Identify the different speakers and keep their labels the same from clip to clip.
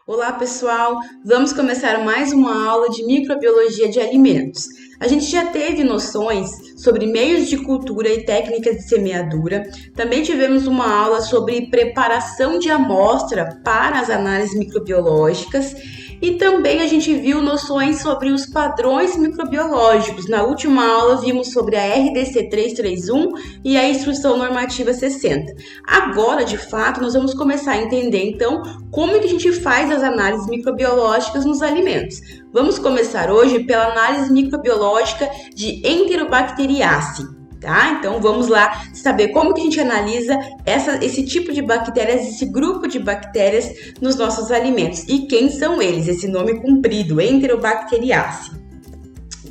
Speaker 1: Olá pessoal, vamos começar mais uma aula de microbiologia de alimentos. A gente já teve noções sobre meios de cultura e técnicas de semeadura. Também tivemos uma aula sobre preparação de amostra para as análises microbiológicas. E também a gente viu noções sobre os padrões microbiológicos. Na última aula vimos sobre a RDC 331 e a Instrução Normativa 60. Agora, de fato, nós vamos começar a entender, então, como que a gente faz as análises microbiológicas nos alimentos. Vamos começar hoje pela análise microbiológica de Enterobacteriaceae. Tá? Então vamos lá saber como que a gente analisa esse tipo de bactérias, esse grupo de bactérias nos nossos alimentos. E quem são eles? Esse nome comprido, Enterobacteriaceae.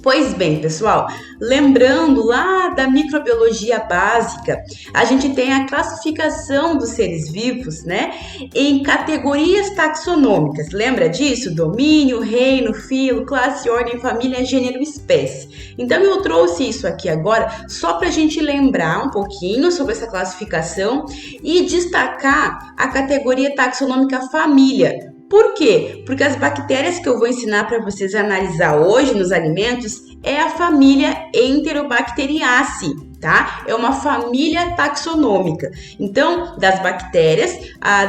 Speaker 1: Pois bem, pessoal, lembrando lá da microbiologia básica, a gente tem a classificação dos seres vivos, né, em categorias taxonômicas. Lembra disso? Domínio, reino, filo, classe, ordem, família, gênero, espécie. Então eu trouxe isso aqui agora só para a gente lembrar um pouquinho sobre essa classificação e destacar a categoria taxonômica família. Por quê? Porque as bactérias que eu vou ensinar para vocês analisar hoje nos alimentos é a família Enterobacteriaceae, tá? É uma família taxonômica. Então, das bactérias,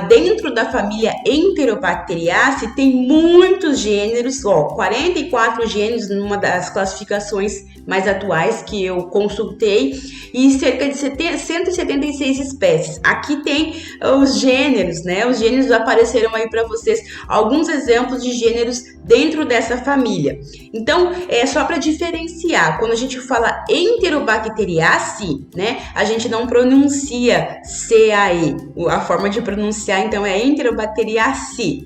Speaker 1: dentro da família Enterobacteriaceae tem muitos gêneros, 44 gêneros numa das classificações mais atuais que eu consultei e cerca de 176 espécies. Aqui tem os gêneros, né? Os gêneros apareceram aí para vocês, alguns exemplos de gêneros dentro dessa família. Então, é só para diferenciar, quando a gente fala Enterobacteriaceae, né? A gente não pronuncia CAE. A forma de pronunciar, então, é Enterobacteriaceae.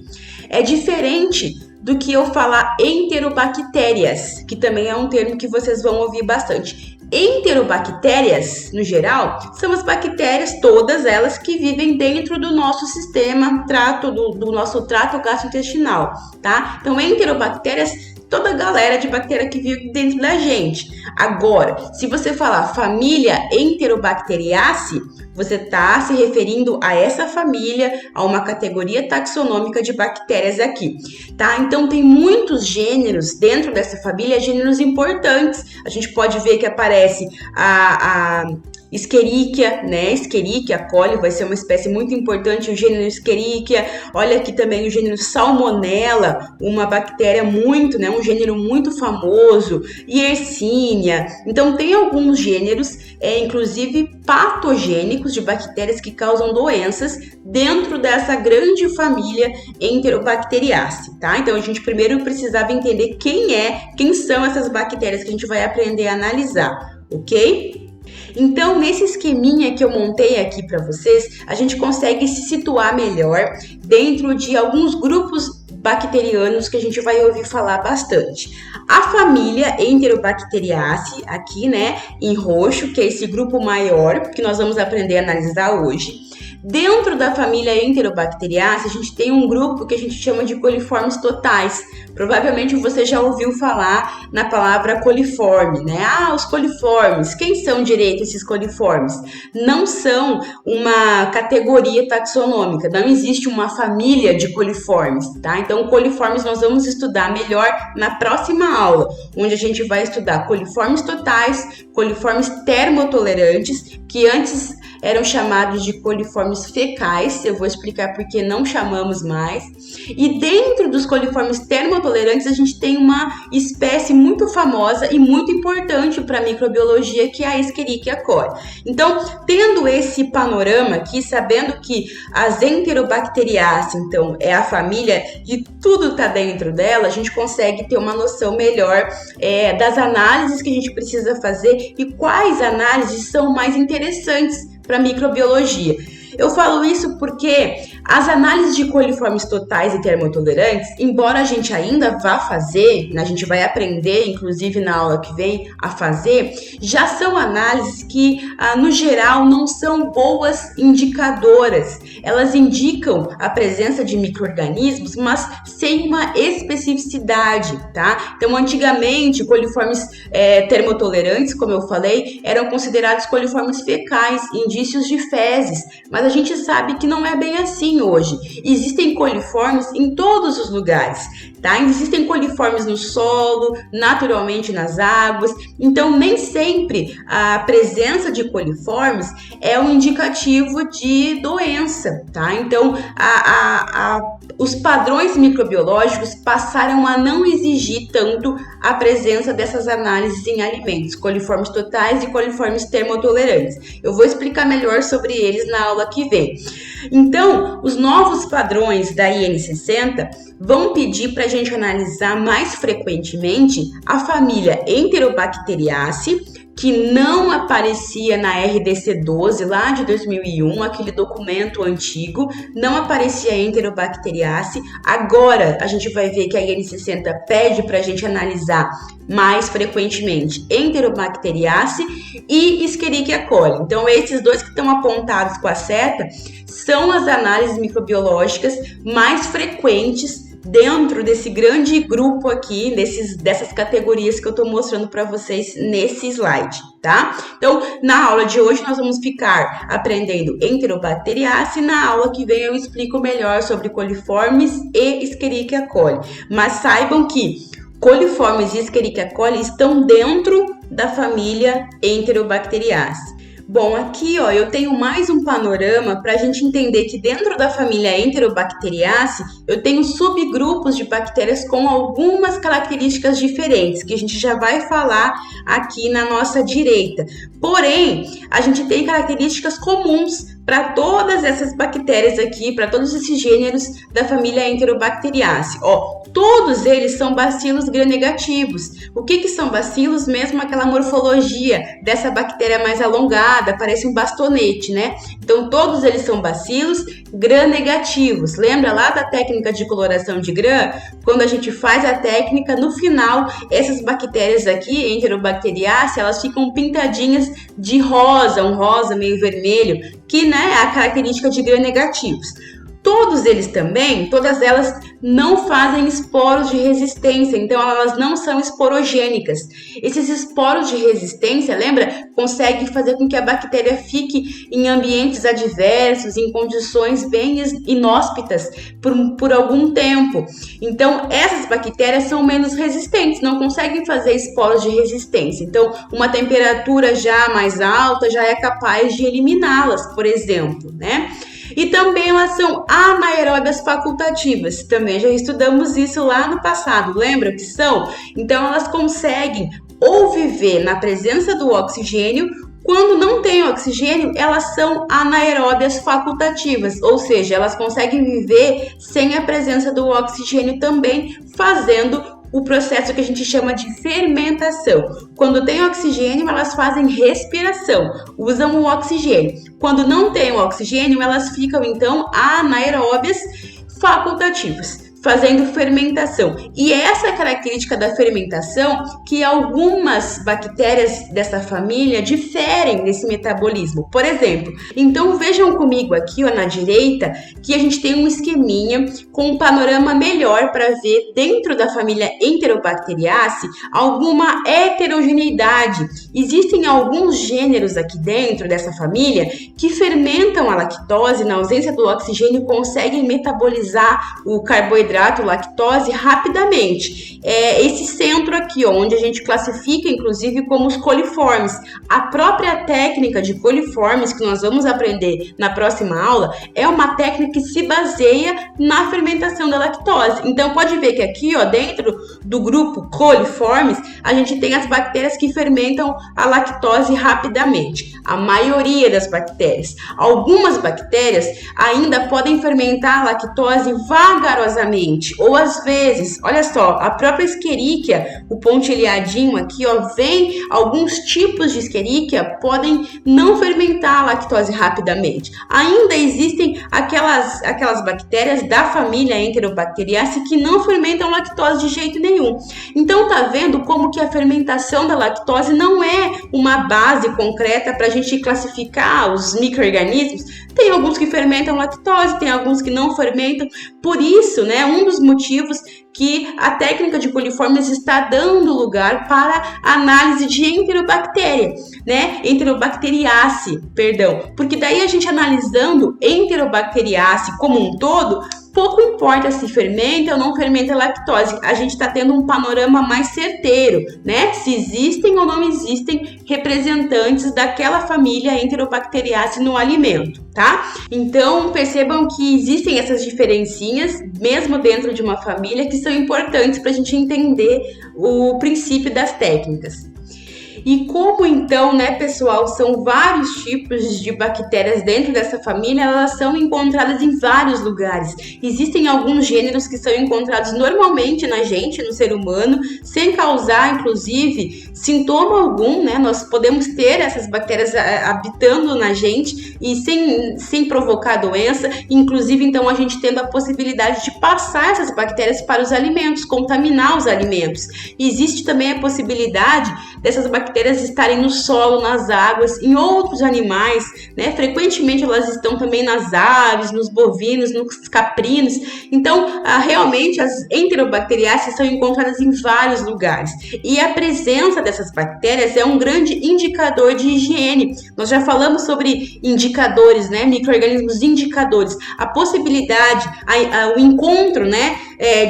Speaker 1: É diferente do que eu falar enterobactérias, que também é um termo que vocês vão ouvir bastante. Enterobactérias, no geral, são as bactérias, todas elas que vivem dentro do nosso sistema, do nosso trato gastrointestinal, tá? Então, enterobactérias, toda a galera de bactéria que vive dentro da gente. Agora, se você falar família Enterobacteriaceae, você está se referindo a essa família, a uma categoria taxonômica de bactérias aqui, tá? Então, tem muitos gêneros dentro dessa família, gêneros importantes. A gente pode ver que aparece a Escherichia, né? Escherichia coli vai ser uma espécie muito importante, o gênero Escherichia. Olha aqui também o gênero Salmonella, uma bactéria um gênero muito famoso, Yersinia. Então tem alguns gêneros, inclusive patogênicos, de bactérias que causam doenças dentro dessa grande família Enterobacteriaceae, tá? Então a gente primeiro precisava entender quem são essas bactérias que a gente vai aprender a analisar, ok? Então, nesse esqueminha que eu montei aqui para vocês, a gente consegue se situar melhor dentro de alguns grupos bacterianos que a gente vai ouvir falar bastante. A família Enterobacteriaceae, aqui, né, em roxo, que é esse grupo maior que nós vamos aprender a analisar hoje. Dentro da família Enterobacteriaceae, a gente tem um grupo que a gente chama de coliformes totais. Provavelmente você já ouviu falar na palavra coliforme, né? Os coliformes. Quem são direito esses coliformes? Não são uma categoria taxonômica, não existe uma família de coliformes, tá? Então, coliformes nós vamos estudar melhor na próxima aula, onde a gente vai estudar coliformes totais, coliformes termotolerantes, que antes eram chamados de coliformes fecais, eu vou explicar por que não chamamos mais. E dentro dos coliformes termotolerantes, a gente tem uma espécie muito famosa e muito importante para a microbiologia, que é a Escherichia coli. Então, tendo esse panorama aqui, sabendo que as Enterobacteriaceae, então, é a família de tudo está dentro dela, a gente consegue ter uma noção melhor das análises que a gente precisa fazer e quais análises são mais interessantes para microbiologia. Eu falo isso porque As análises de coliformes totais e termotolerantes, embora a gente ainda vá fazer, a gente vai aprender, inclusive na aula que vem, a fazer, já são análises que, no geral, não são boas indicadoras. Elas indicam a presença de micro-organismos, mas sem uma especificidade, tá? Então, antigamente, coliformes termotolerantes, como eu falei, eram considerados coliformes fecais, indícios de fezes, mas a gente sabe que não é bem assim hoje. Existem coliformes em todos os lugares, tá? Existem coliformes no solo, naturalmente nas águas, então nem sempre a presença de coliformes é um indicativo de doença, tá? Então, os padrões microbiológicos passaram a não exigir tanto a presença dessas análises em alimentos, coliformes totais e coliformes termotolerantes. Eu vou explicar melhor sobre eles na aula que vem. Então, os novos padrões da IN60 vão pedir para a gente analisar mais frequentemente a família Enterobacteriaceae, que não aparecia na RDC12 lá de 2001, aquele documento antigo, não aparecia Enterobacteriaceae. Agora a gente vai ver que a IN60 pede para a gente analisar mais frequentemente Enterobacteriaceae e Escherichia coli. Então esses dois que estão apontados com a seta são as análises microbiológicas mais frequentes dentro desse grande grupo aqui, dessas categorias que eu estou mostrando para vocês nesse slide, tá? Então, na aula de hoje nós vamos ficar aprendendo Enterobacteriaceae, na aula que vem eu explico melhor sobre coliformes e Escherichia coli. Mas saibam que coliformes e Escherichia coli estão dentro da família Enterobacteriaceae. Bom, aqui ó, eu tenho mais um panorama para a gente entender que dentro da família Enterobacteriaceae eu tenho subgrupos de bactérias com algumas características diferentes, que a gente já vai falar aqui na nossa direita. Porém, a gente tem características comuns para todas essas bactérias aqui, para todos esses gêneros da família Enterobacteriaceae. Ó, todos eles são bacilos gram-negativos. O que são bacilos? Mesmo aquela morfologia dessa bactéria mais alongada, parece um bastonete, né? Então, todos eles são bacilos gram-negativos. Lembra lá da técnica de coloração de gram? Quando a gente faz a técnica, no final, essas bactérias aqui, Enterobacteriaceae, elas ficam pintadinhas de rosa, um rosa meio vermelho, que é a característica de gram-negativos. Todos eles também, todas elas não fazem esporos de resistência, então elas não são esporogênicas. Esses esporos de resistência, lembra? Conseguem fazer com que a bactéria fique em ambientes adversos, em condições bem inóspitas por algum tempo. Então, essas bactérias são menos resistentes, não conseguem fazer esporos de resistência. Então, uma temperatura já mais alta já é capaz de eliminá-las, por exemplo, né? E também elas são anaeróbias facultativas, também já estudamos isso lá no passado, lembra que são? Então elas conseguem ou viver na presença do oxigênio, quando não tem oxigênio, elas são anaeróbias facultativas, ou seja, elas conseguem viver sem a presença do oxigênio também, fazendo o processo que a gente chama de fermentação. Quando tem oxigênio, elas fazem respiração, usam o oxigênio. Quando não tem o oxigênio, elas ficam, então, anaeróbias facultativas, fazendo fermentação. E essa característica da fermentação que algumas bactérias dessa família diferem nesse metabolismo. Por exemplo, então vejam comigo aqui ó, na direita que a gente tem um esqueminha com um panorama melhor para ver dentro da família Enterobacteriaceae alguma heterogeneidade. Existem alguns gêneros aqui dentro dessa família que fermentam a lactose, na ausência do oxigênio conseguem metabolizar o carboidrato, lactose rapidamente. É esse centro aqui, ó, onde a gente classifica inclusive como os coliformes. A própria técnica de coliformes que nós vamos aprender na próxima aula é uma técnica que se baseia na fermentação da lactose. Então pode ver que aqui, ó, dentro do grupo coliformes, a gente tem as bactérias que fermentam a lactose rapidamente. A maioria das bactérias. Algumas bactérias ainda podem fermentar a lactose vagarosamente, ou às vezes, olha só, a própria Escherichia, o pontilhadinho aqui, ó, vem alguns tipos de Escherichia podem não fermentar a lactose rapidamente. Ainda existem aquelas bactérias da família Enterobacteriaceae que não fermentam lactose de jeito nenhum. Então tá vendo como que a fermentação da lactose não é uma base concreta para a gente classificar os micro-organismos? Tem alguns que fermentam lactose, tem alguns que não fermentam. Por isso, né, um dos motivos que a técnica de coliformes está dando lugar para análise de Enterobacteria, né? Enterobacteriaceae, perdão. Porque daí a gente analisando Enterobacteriaceae como um todo, pouco importa se fermenta ou não fermenta lactose, a gente está tendo um panorama mais certeiro, né? Se existem ou não existem representantes daquela família Enterobacteriaceae no alimento, tá? Então, percebam que existem essas diferencinhas, mesmo dentro de uma família, que são importantes para a gente entender o princípio das técnicas. E como então, né, pessoal, são vários tipos de bactérias dentro dessa família, elas são encontradas em vários lugares. Existem alguns gêneros que são encontrados normalmente na gente, no ser humano, sem causar, inclusive, sintoma algum, né? Nós podemos ter essas bactérias habitando na gente e sem provocar doença, inclusive, então, a gente tendo a possibilidade de passar essas bactérias para os alimentos, contaminar os alimentos. Existe também a possibilidade dessas bactérias estarem no solo, nas águas, em outros animais, né? Frequentemente elas estão também nas aves, nos bovinos, nos caprinos. Então, realmente as Enterobacteriaceae são encontradas em vários lugares. E a presença dessas bactérias é um grande indicador de higiene. Nós já falamos sobre indicadores, né? Micro-organismos indicadores. A possibilidade, o encontro, né,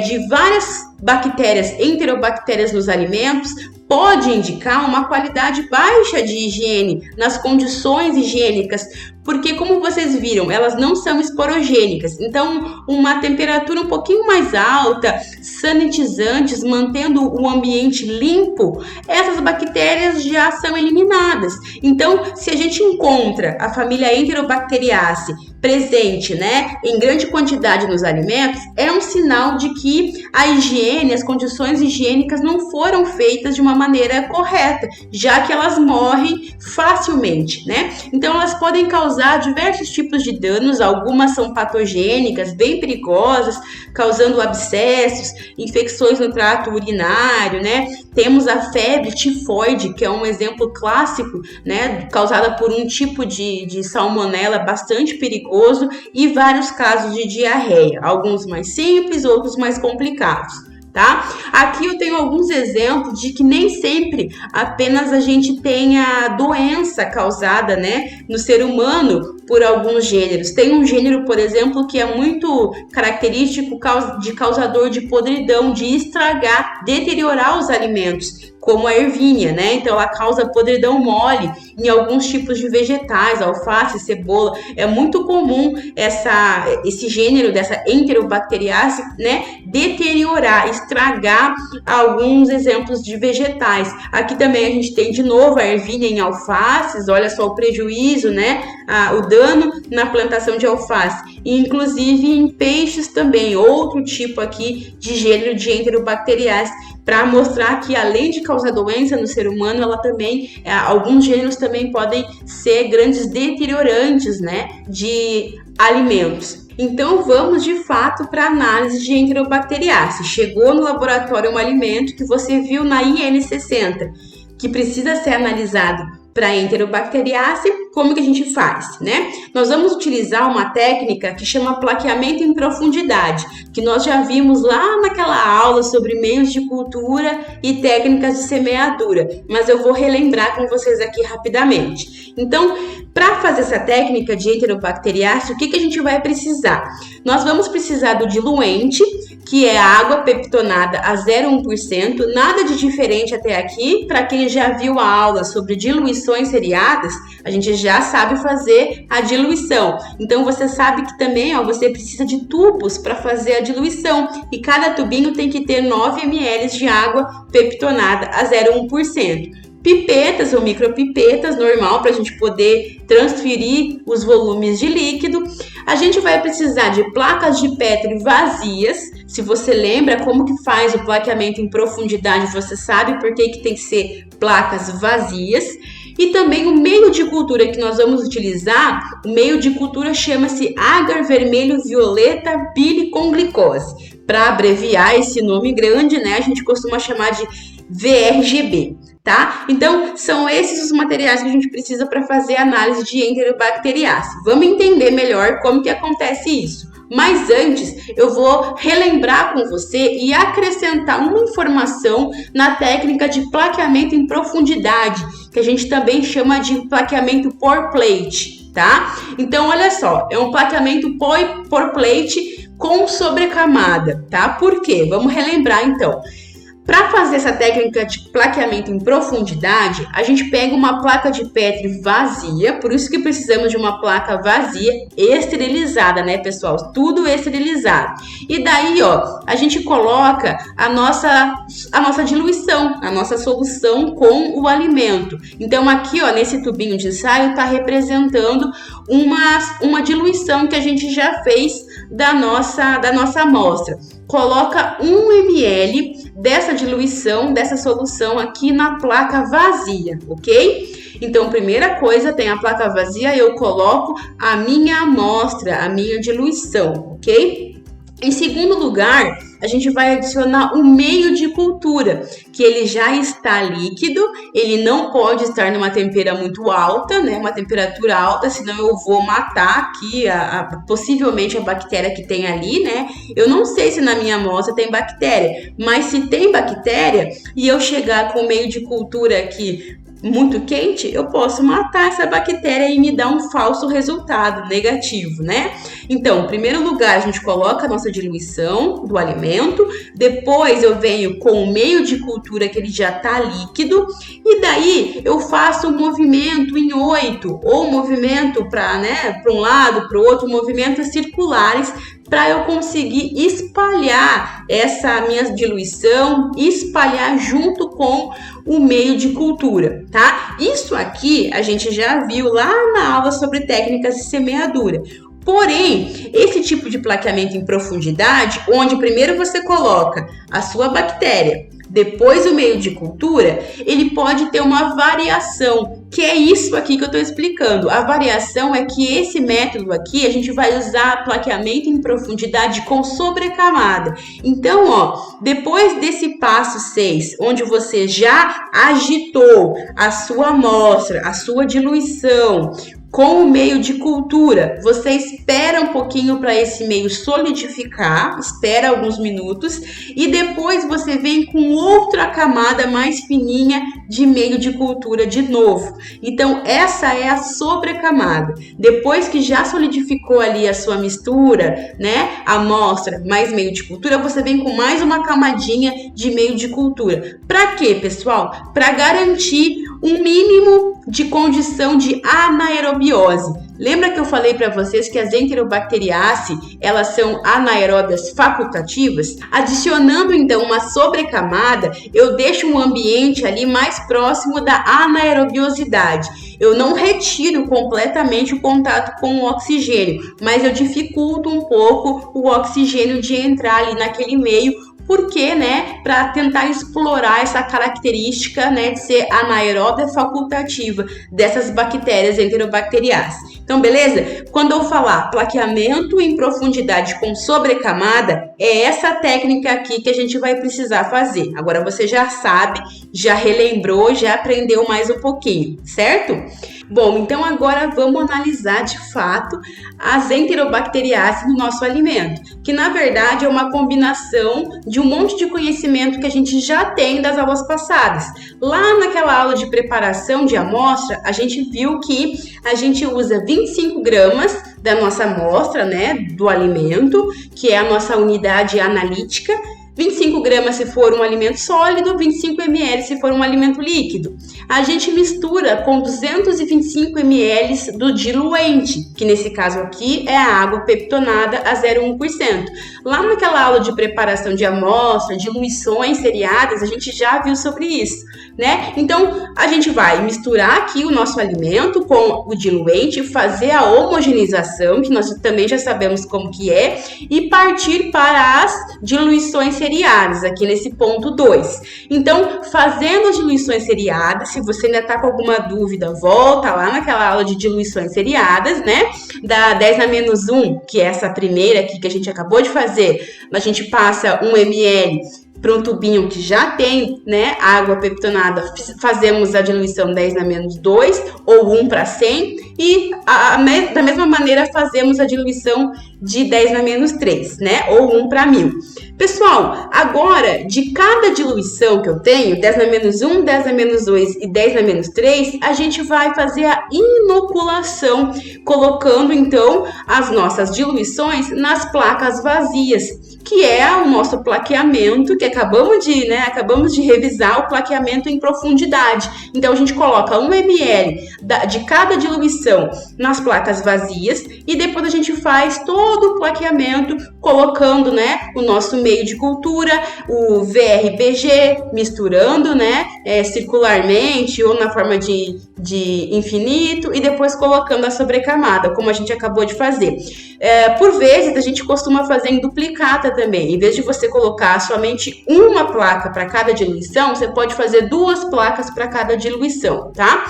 Speaker 1: de várias bactérias, enterobactérias nos alimentos, pode indicar uma qualidade baixa de higiene nas condições higiênicas, porque, como vocês viram, elas não são esporogênicas. Então, uma temperatura um pouquinho mais alta, sanitizantes, mantendo o ambiente limpo, essas bactérias já são eliminadas. Então, se a gente encontra a família Enterobacteriaceae presente, né, em grande quantidade nos alimentos, é um sinal de que a higiene, as condições higiênicas não foram feitas de uma maneira correta, já que elas morrem facilmente, né? Então, elas podem causar diversos tipos de danos, algumas são patogênicas, bem perigosas, causando abscessos, infecções no trato urinário, né? Temos a febre tifoide, que é um exemplo clássico, né, causada por um tipo de salmonela bastante perigoso, e vários casos de diarreia, alguns mais simples, outros mais complicados. Tá? Aqui eu tenho alguns exemplos de que nem sempre apenas a gente tenha doença causada, né, no ser humano por alguns gêneros. Tem um gênero, por exemplo, que é muito característico de causador de podridão, de estragar, deteriorar os alimentos, como a ervínia, né? Então ela causa podridão mole em alguns tipos de vegetais, alface, cebola. É muito comum esse gênero dessa Enterobacteriaceae, né, deteriorar, estragar alguns exemplos de vegetais. Aqui também a gente tem de novo a ervínia em alfaces. Olha só o prejuízo, né? O dano na plantação de alface. E, inclusive em peixes também, outro tipo aqui de gênero de Enterobacteriaceae, para mostrar que além de causar doença no ser humano, ela também, alguns gêneros também podem ser grandes deteriorantes, né, de alimentos. Então vamos de fato para a análise de Enterobacteriaceae. Chegou no laboratório um alimento que você viu na IN60, que precisa ser analisado para Enterobacteriaceae, como que a gente faz, né? Nós vamos utilizar uma técnica que chama plaqueamento em profundidade, que nós já vimos lá naquela aula sobre meios de cultura e técnicas de semeadura, mas eu vou relembrar com vocês aqui rapidamente. Então, para fazer essa técnica de Enterobacteriaceae, o que a gente vai precisar? Nós vamos precisar do diluente, que é água peptonada a 0,1%, nada de diferente até aqui. Para quem já viu a aula sobre diluições seriadas, a gente já sabe fazer a diluição. Então você sabe que também você precisa de tubos para fazer a diluição, e cada tubinho tem que ter 9 ml de água peptonada a 0,1%. Pipetas ou micropipetas, normal, para a gente poder transferir os volumes de líquido. A gente vai precisar de placas de Petri vazias. Se você lembra como que faz o plaqueamento em profundidade, você sabe por que tem que ser placas vazias. E também o meio de cultura que nós vamos utilizar, o meio de cultura chama-se agar vermelho violeta bile com glicose. Para abreviar esse nome grande, né, a gente costuma chamar de VRGB, tá? Então, são esses os materiais que a gente precisa para fazer a análise de Enterobacteriaceae. Vamos entender melhor como que acontece isso. Mas antes, eu vou relembrar com você e acrescentar uma informação na técnica de plaqueamento em profundidade, que a gente também chama de plaqueamento por plate, tá? Então, olha só, é um plaqueamento por plate com sobrecamada, tá? Por quê? Vamos relembrar então. Para fazer essa técnica de plaqueamento em profundidade, a gente pega uma placa de Petri vazia, por isso que precisamos de uma placa vazia esterilizada, né, pessoal? Tudo esterilizado. E daí, ó, a gente coloca a nossa diluição, a nossa solução com o alimento. Então, aqui, ó, nesse tubinho de ensaio, tá representando uma diluição que a gente já fez da nossa amostra. Coloca 1 ml dessa diluição, dessa solução aqui na placa vazia, ok? Então, primeira coisa, tem a placa vazia, eu coloco a minha amostra, a minha diluição, ok? Em segundo lugar, a gente vai adicionar o meio de cultura, que ele já está líquido, ele não pode estar numa temperatura muito alta, né? Uma temperatura alta, senão eu vou matar aqui possivelmente a bactéria que tem ali, né? Eu não sei se na minha amostra tem bactéria, mas se tem bactéria e eu chegar com o meio de cultura aqui muito quente, eu posso matar essa bactéria e me dar um falso resultado negativo, né? Então, em primeiro lugar, a gente coloca a nossa diluição do alimento, depois eu venho com o meio de cultura que ele já tá líquido, e daí eu faço um movimento em 8, ou movimento para um lado, para o outro, movimentos circulares, para eu conseguir espalhar essa minha diluição, espalhar junto com o meio de cultura, tá? Isso aqui a gente já viu lá na aula sobre técnicas de semeadura. Porém, esse tipo de plaqueamento em profundidade, onde primeiro você coloca a sua bactéria, depois o meio de cultura, ele pode ter uma variação, que é isso aqui que eu estou explicando. A variação é que esse método aqui, a gente vai usar plaqueamento em profundidade com sobrecamada. Então, ó, depois desse passo 6, onde você já agitou a sua amostra, a sua diluição, com o meio de cultura, você espera um pouquinho para esse meio solidificar, espera alguns minutos e depois você vem com outra camada mais fininha de meio de cultura de novo. Então, essa é a sobrecamada. Depois que já solidificou ali a sua mistura, né, a amostra mais meio de cultura, você vem com mais uma camadinha de meio de cultura. Para quê, pessoal? Para garantir um mínimo de condição de anaerobiose. Lembra que eu falei para vocês que as Enterobacteriaceae, elas são anaeróbias facultativas? Adicionando então uma sobrecamada, eu deixo um ambiente ali mais próximo da anaerobiosidade. Eu não retiro completamente o contato com o oxigênio, mas eu dificulto um pouco o oxigênio de entrar ali naquele meio. Porque, né, para tentar explorar essa característica, né, de ser anaeróbia facultativa dessas bactérias Enterobacteriaceae. Então, beleza? Quando eu falar plaqueamento em profundidade com sobrecamada, é essa técnica aqui que a gente vai precisar fazer. Agora você já sabe, já relembrou, já aprendeu mais um pouquinho, certo? Bom, então agora vamos analisar de fato as Enterobacteriaceae no nosso alimento, que na verdade é uma combinação de um monte de conhecimento que a gente já tem das aulas passadas. Lá naquela aula de preparação de amostra, a gente viu que a gente usa 25 gramas da nossa amostra, né, do alimento, que é a nossa unidade analítica, 25 gramas se for um alimento sólido, 25 ml se for um alimento líquido. A gente mistura com 225 ml do diluente, que nesse caso aqui é a água peptonada a 0,1%. Lá naquela aula de preparação de amostra, diluições seriadas, a gente já viu sobre isso, né? Então, a gente vai misturar aqui o nosso alimento com o diluente, fazer a homogeneização, que nós também já sabemos como que é, e partir para as diluições seriadas. seriadas, aqui nesse ponto 2. Então, fazendo as diluições seriadas, se você ainda está com alguma dúvida, volta lá naquela aula de diluições seriadas, né? Da 10 na menos 1, que é essa primeira aqui que a gente acabou de fazer, a gente passa 1 ml para um tubinho que já tem, né, água peptonada, fazemos a diluição 10 na menos 2 ou 1 para 100 e da mesma maneira fazemos a diluição de 10 na menos 3, né, ou 1 para 1000. Pessoal, agora, de cada diluição que eu tenho, 10 na menos 1, 10 na menos 2 e 10 na menos 3, a gente vai fazer a inoculação, colocando, então, as nossas diluições nas placas vazias, que é o nosso plaqueamento, que acabamos de revisar o plaqueamento em profundidade. Então, a gente coloca 1 ml de cada diluição nas placas vazias e depois a gente faz todo o plaqueamento colocando, né, o nosso meio de cultura, o VRBG, misturando, né, circularmente ou na forma de infinito e depois colocando a sobrecamada, como a gente acabou de fazer. Por vezes, a gente costuma fazer em duplicata também. Em vez de você colocar somente uma placa para cada diluição, você pode fazer 2 placas para cada diluição, tá?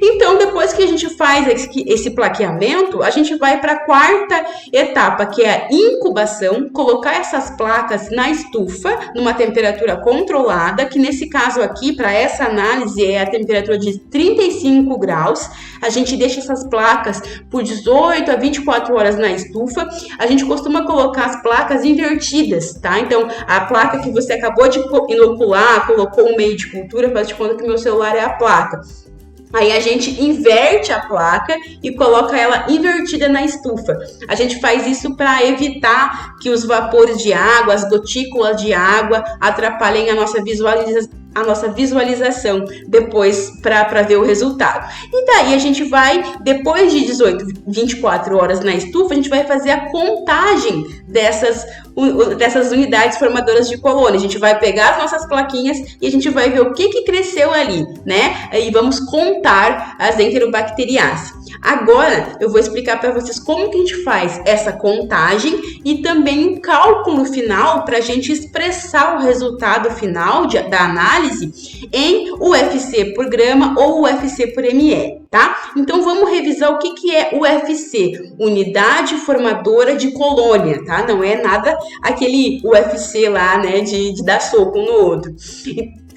Speaker 1: Então, depois que a gente faz esse plaqueamento, a gente vai para a 4ª etapa, que é a incubação, colocar essas placas na estufa, numa temperatura controlada, que nesse caso aqui, para essa análise, é a temperatura de 35 graus. A gente deixa essas placas por 18 a 24 horas na estufa. A gente costuma colocar as placas invertidas, tá? Então, a placa que você acabou de inocular, colocou um meio de cultura, faz de conta que meu celular é a placa. Aí a gente inverte a placa e coloca ela invertida na estufa. A gente faz isso para evitar que os vapores de água, as gotículas de água atrapalhem a nossa visualização depois para ver o resultado. E daí a gente vai, depois de 18, 24 horas na estufa, a gente vai fazer a contagem dessas unidades formadoras de colônia. A gente vai pegar as nossas plaquinhas e a gente vai ver o que cresceu ali, né? E vamos contar as enterobacteriáceas. Agora, eu vou explicar para vocês como que a gente faz essa contagem e também um cálculo final para a gente expressar o resultado final da análise em UFC por grama ou UFC por ml, tá? Então, vamos revisar o que é UFC, unidade formadora de colônia, tá? Não é nada aquele UFC lá, né, de dar soco um no outro.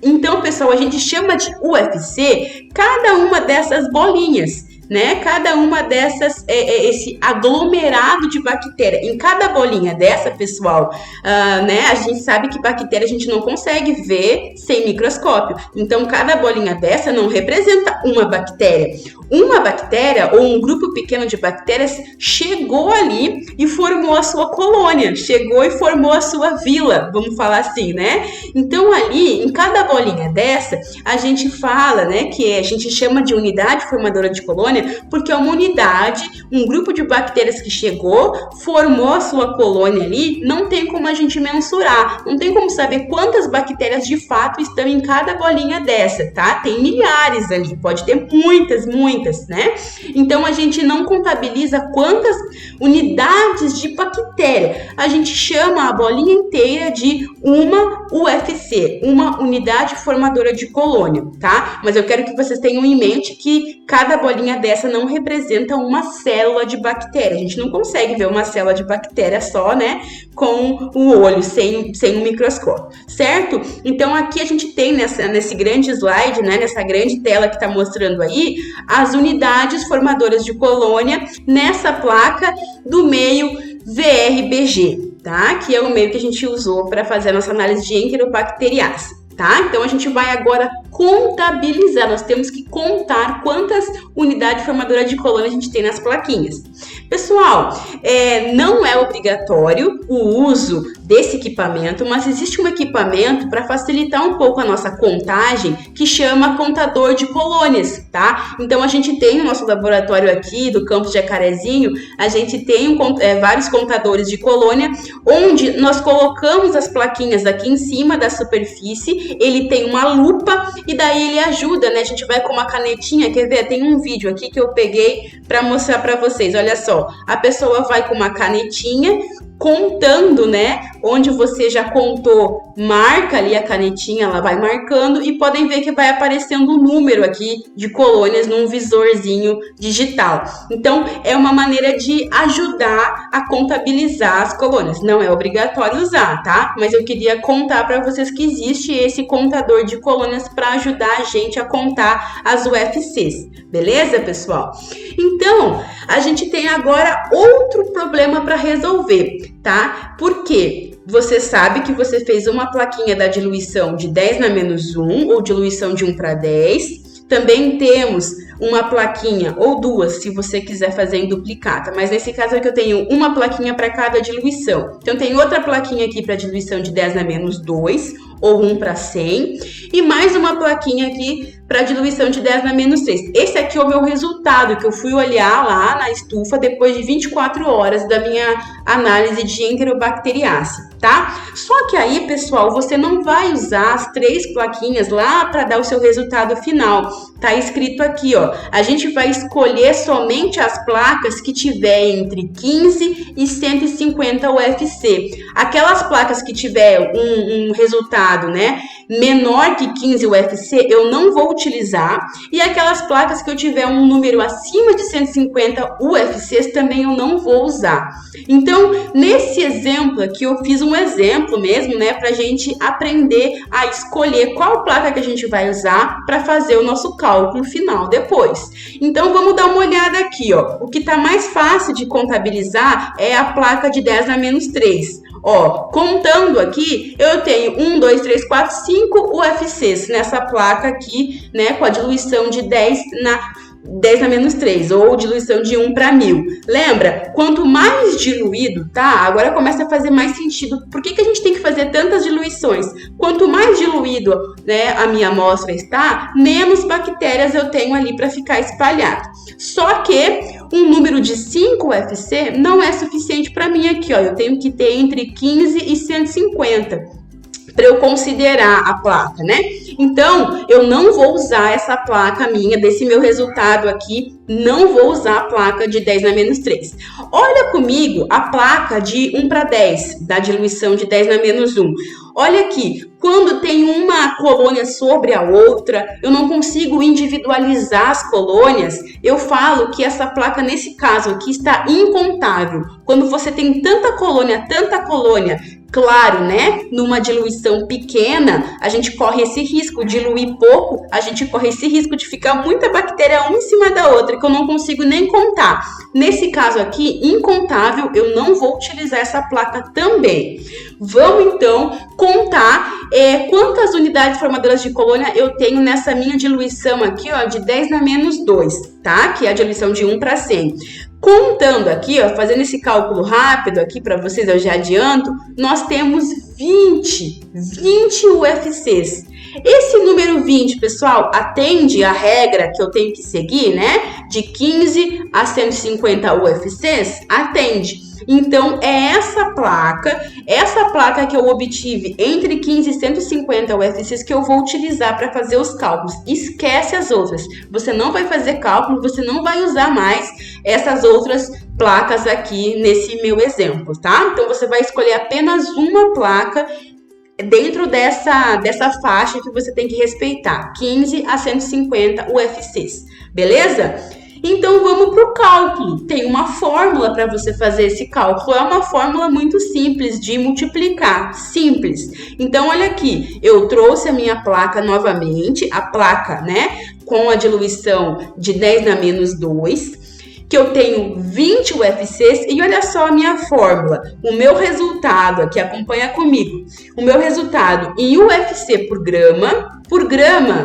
Speaker 1: Então, pessoal, a gente chama de UFC cada uma dessas bolinhas, né? Cada uma dessas, esse aglomerado de bactéria. Em cada bolinha dessa, pessoal, né? A gente sabe que bactéria a gente não consegue ver sem microscópio. Então, cada bolinha dessa não representa uma bactéria. Uma bactéria ou um grupo pequeno de bactérias chegou ali e formou a sua colônia, chegou e formou a sua vila, vamos falar assim, né? Então, ali, em cada bolinha dessa, a gente fala, né, que a gente chama de unidade formadora de colônia, porque é uma unidade, um grupo de bactérias que chegou, formou a sua colônia ali, não tem como a gente mensurar, não tem como saber quantas bactérias de fato estão em cada bolinha dessa, tá? Tem milhares ali, pode ter muitas, né? Então, a gente não contabiliza quantas unidades de bactéria. A gente chama a bolinha inteira de uma UFC, uma unidade formadora de colônia, tá? Mas eu quero que vocês tenham em mente que cada bolinha dessa não representa uma célula de bactéria. A gente não consegue ver uma célula de bactéria só, né, com o olho, sem um microscópio, certo? Então, aqui a gente tem nesse grande slide, né, nessa grande tela que está mostrando aí, as unidades formadoras de colônia nessa placa do meio VRBG, tá? Que é o meio que a gente usou para fazer a nossa análise de enterobacteriácea, tá? Então, a gente vai agora contabilizar, nós temos que contar quantas unidades formadoras de colônia a gente tem nas plaquinhas. Pessoal, não é obrigatório o uso desse equipamento, mas existe um equipamento para facilitar um pouco a nossa contagem que chama contador de colônias, tá? Então, a gente tem o nosso laboratório aqui do campus de Jacarezinho, a gente tem vários contadores de colônia, onde nós colocamos as plaquinhas aqui em cima da superfície, ele tem uma lupa e daí ele ajuda, né? A gente vai com uma canetinha, quer ver? Tem um vídeo aqui que eu peguei para mostrar para vocês, olha só, a pessoa vai com uma canetinha, contando, né? Onde você já contou, marca ali a canetinha, ela vai marcando e podem ver que vai aparecendo um número aqui de colônias num visorzinho digital. Então, é uma maneira de ajudar a contabilizar as colônias. Não é obrigatório usar, tá? Mas eu queria contar para vocês que existe esse contador de colônias para ajudar a gente a contar as UFCs. Beleza, pessoal? Então, a gente tem agora outro problema para resolver, tá? Porque você sabe que você fez uma plaquinha da diluição de 10 na menos 1 ou diluição de 1 para 10. Também temos uma plaquinha ou duas, se você quiser fazer em duplicata, mas nesse caso aqui eu tenho uma plaquinha para cada diluição. Então tem outra plaquinha aqui para diluição de 10 na menos 2 ou 1 para 100 e mais uma plaquinha aqui para diluição de 10 na menos 3. Esse aqui é o meu resultado que eu fui olhar lá na estufa depois de 24 horas da minha análise de enterobacteriácea, tá? Só que aí, pessoal, você não vai usar as 3 plaquinhas lá para dar o seu resultado final. Tá escrito aqui, ó, a gente vai escolher somente as placas que tiver entre 15 e 150 UFC. Aquelas placas que tiver um resultado, né, menor que 15 UFC, eu não vou utilizar. E aquelas placas que eu tiver um número acima de 150 UFCs, também eu não vou usar. Então, nesse exemplo aqui, eu fiz um exemplo mesmo, né, pra gente aprender a escolher qual placa que a gente vai usar para fazer o nosso cálculo final depois. Então, vamos dar uma olhada aqui, ó. O que tá mais fácil de contabilizar é a placa de 10 na menos 3. Ó, contando aqui, eu tenho 1, 2, 3, 4, 5 UFCs nessa placa aqui, né, com a diluição de 10 na menos 3, ou diluição de 1 para 1000. Lembra? Quanto mais diluído, tá? Agora começa a fazer mais sentido. Por que a gente tem que fazer tantas diluições? Quanto mais diluído, né, a minha amostra está, menos bactérias eu tenho ali para ficar espalhado. Só que um número de 5 UFC não é suficiente para mim aqui, ó. Eu tenho que ter entre 15 e 150. Para eu considerar a placa, né? Então, eu não vou usar essa placa minha, desse meu resultado aqui, não vou usar a placa de 10 na menos 3. Olha comigo a placa de 1 para 10, da diluição de 10 na menos 1. Olha aqui, quando tem uma colônia sobre a outra, eu não consigo individualizar as colônias, eu falo que essa placa, nesse caso aqui, está incontável. Quando você tem tanta colônia, claro, né? Numa diluição pequena, a gente corre esse risco, diluir pouco, a gente corre esse risco de ficar muita bactéria uma em cima da outra, que eu não consigo nem contar. Nesse caso aqui, incontável, eu não vou utilizar essa placa também. Vamos então contar quantas unidades formadoras de colônia eu tenho nessa minha diluição aqui, ó, de 10 na menos 2, tá? Que é a diluição de 1 para 100. Contando aqui, ó, fazendo esse cálculo rápido aqui para vocês, eu já adianto, nós temos 20 UFCs. Esse número 20, pessoal, atende à regra que eu tenho que seguir, né? De 15 a 150 UFCs, atende. Então, é essa placa que eu obtive entre 15 e 150 UFCs que eu vou utilizar para fazer os cálculos. Esquece as outras. Você não vai fazer cálculo, você não vai usar mais essas outras placas aqui nesse meu exemplo, tá? Então, você vai escolher apenas uma placa dentro dessa faixa que você tem que respeitar, 15 a 150 UFCs, beleza? Então, vamos para o cálculo. Tem uma fórmula para você fazer esse cálculo. É uma fórmula muito simples de multiplicar. Simples. Então, olha aqui. Eu trouxe a minha placa novamente. A placa, né? Com a diluição de 10 na menos 2. Que eu tenho 20 UFCs. E olha só a minha fórmula. O meu resultado, aqui acompanha comigo. O meu resultado em UFC por grama,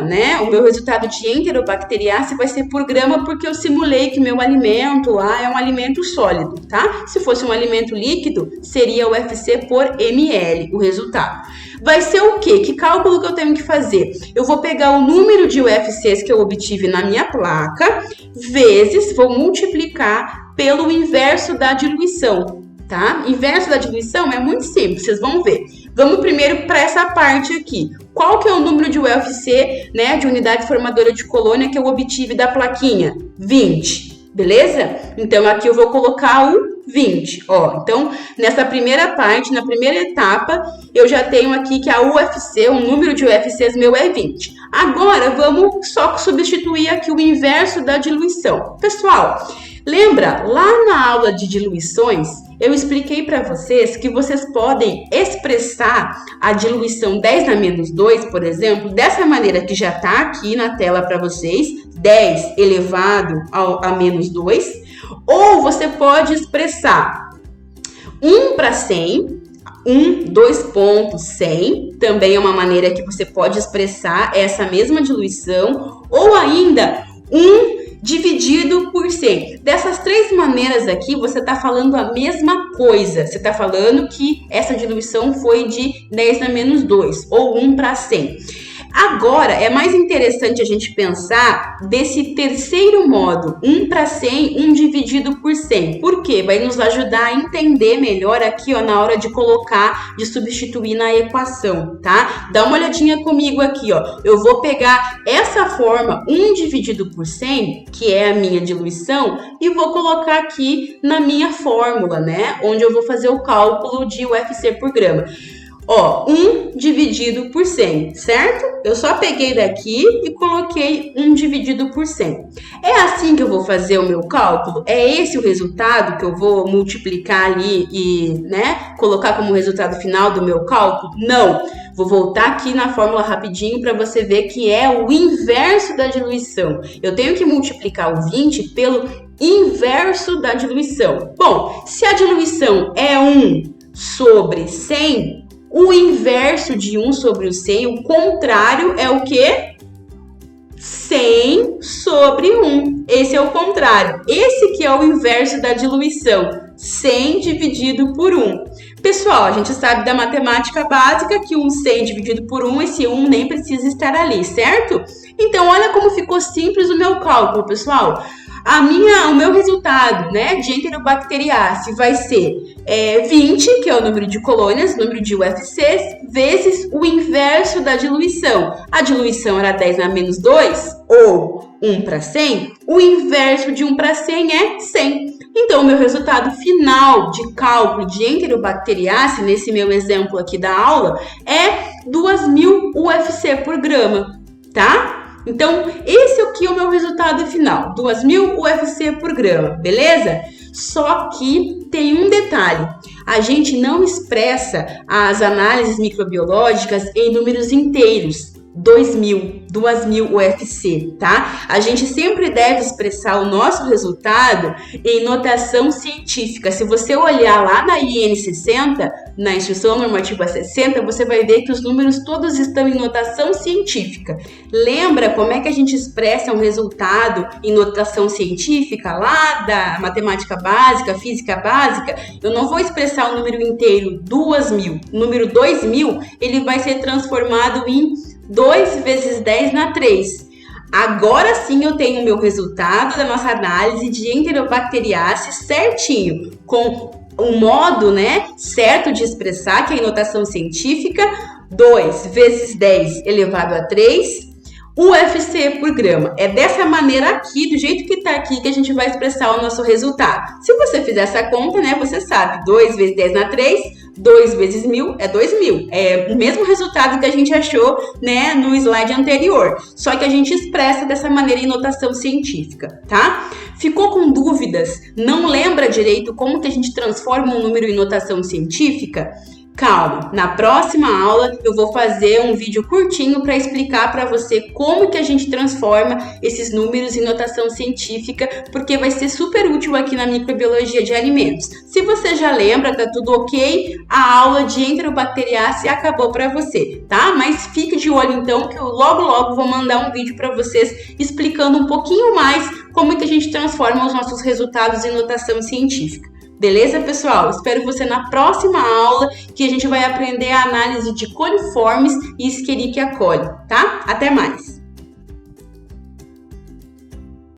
Speaker 1: né? O meu resultado de enterobacteriácea vai ser por grama porque eu simulei que meu alimento lá é um alimento sólido, tá? Se fosse um alimento líquido, seria UFC por ml, o resultado. Vai ser o quê? Que cálculo que eu tenho que fazer? Eu vou pegar o número de UFCs que eu obtive na minha placa, vezes, vou multiplicar pelo inverso da diluição, tá? Inverso da diluição é muito simples, vocês vão ver. Vamos primeiro para essa parte aqui. Qual que é o número de UFC, né, de unidade formadora de colônia que eu obtive da plaquinha? 20, beleza? Então, aqui eu vou colocar o 20. Ó, então, nessa primeira parte, na primeira etapa, eu já tenho aqui que a UFC, o número de UFCs meu é 20. Agora, vamos só substituir aqui o inverso da diluição. Pessoal, lembra, lá na aula de diluições, eu expliquei para vocês que vocês podem expressar a diluição 10 na menos 2, por exemplo, dessa maneira que já está aqui na tela para vocês, 10 elevado a menos 2, ou você pode expressar 1 para 100, 2 pontos 100, também é uma maneira que você pode expressar essa mesma diluição, ou ainda 1 dividido por 100. Dessas três maneiras aqui, você está falando a mesma coisa. Você está falando que essa diluição foi de 10 na menos 2, ou 1 para 100. Agora, é mais interessante a gente pensar desse terceiro modo, 1 para 100, 1 dividido por 100. Por quê? Vai nos ajudar a entender melhor aqui, ó, na hora de colocar, de substituir na equação, tá? Dá uma olhadinha comigo aqui, ó. Eu vou pegar essa forma, 1 dividido por 100, que é a minha diluição, e vou colocar aqui na minha fórmula, né? Onde eu vou fazer o cálculo de UFC por grama. Ó, 1 dividido por 100, certo? Eu só peguei daqui e coloquei 1 dividido por 100. É assim que eu vou fazer o meu cálculo? É esse o resultado que eu vou multiplicar ali e, né, colocar como resultado final do meu cálculo? Não! Vou voltar aqui na fórmula rapidinho para você ver que é o inverso da diluição. Eu tenho que multiplicar o 20 pelo inverso da diluição. Bom, se a diluição é 1 sobre 100, o inverso de 1 sobre o 100, o contrário é o quê? 100 sobre 1. Esse é o contrário. Esse que é o inverso da diluição. 100 dividido por 1. Pessoal, a gente sabe da matemática básica que um 100 dividido por 1, esse 1 nem precisa estar ali, certo? Então, olha como ficou simples o meu cálculo, pessoal. O meu resultado, né, de enterobacteriaceae vai ser 20, que é o número de colônias, número de UFCs, vezes o inverso da diluição. A diluição era 10 na menos 2, ou 1 para 100. O inverso de 1 para 100 é 100. Então, o meu resultado final de cálculo de enterobacteriaceae, nesse meu exemplo aqui da aula, é 2.000 UFC por grama, tá? Então, esse aqui é o meu resultado final, 2.000 UFC por grama, beleza? Só que tem um detalhe, a gente não expressa as análises microbiológicas em números inteiros, 2.000 UFC, tá? A gente sempre deve expressar o nosso resultado em notação científica. Se você olhar lá na IN 60, na Instrução Normativa 60, você vai ver que os números todos estão em notação científica. Lembra como é que a gente expressa um resultado em notação científica lá da matemática básica, física básica? Eu não vou expressar o número inteiro 2.000. O número 2.000, ele vai ser transformado em 2 vezes 10 na 3. Agora sim eu tenho o meu resultado da nossa análise de enterobacteriaceae certinho, com o modo, né, certo de expressar, que é a notação científica, 2 vezes 10 elevado a 3 UFC por grama. É dessa maneira aqui, do jeito que tá aqui, que a gente vai expressar o nosso resultado. Se você fizer essa conta, né, você sabe, 2 vezes 10 na 3, 2 vezes 1.000 é 2.000. É o mesmo resultado que a gente achou, né, no slide anterior. Só que a gente expressa dessa maneira em notação científica, tá? Ficou com dúvidas? Não lembra direito como que a gente transforma um número em notação científica? Calma, na próxima aula eu vou fazer um vídeo curtinho para explicar para você como que a gente transforma esses números em notação científica, porque vai ser super útil aqui na microbiologia de alimentos. Se você já lembra, tá tudo ok, a aula de enterobacteriaceae acabou para você, tá? Mas fique de olho então que eu logo vou mandar um vídeo para vocês explicando um pouquinho mais como que a gente transforma os nossos resultados em notação científica. Beleza, pessoal? Espero você na próxima aula, que a gente vai aprender a análise de coliformes e Escherichia coli, tá? Até mais!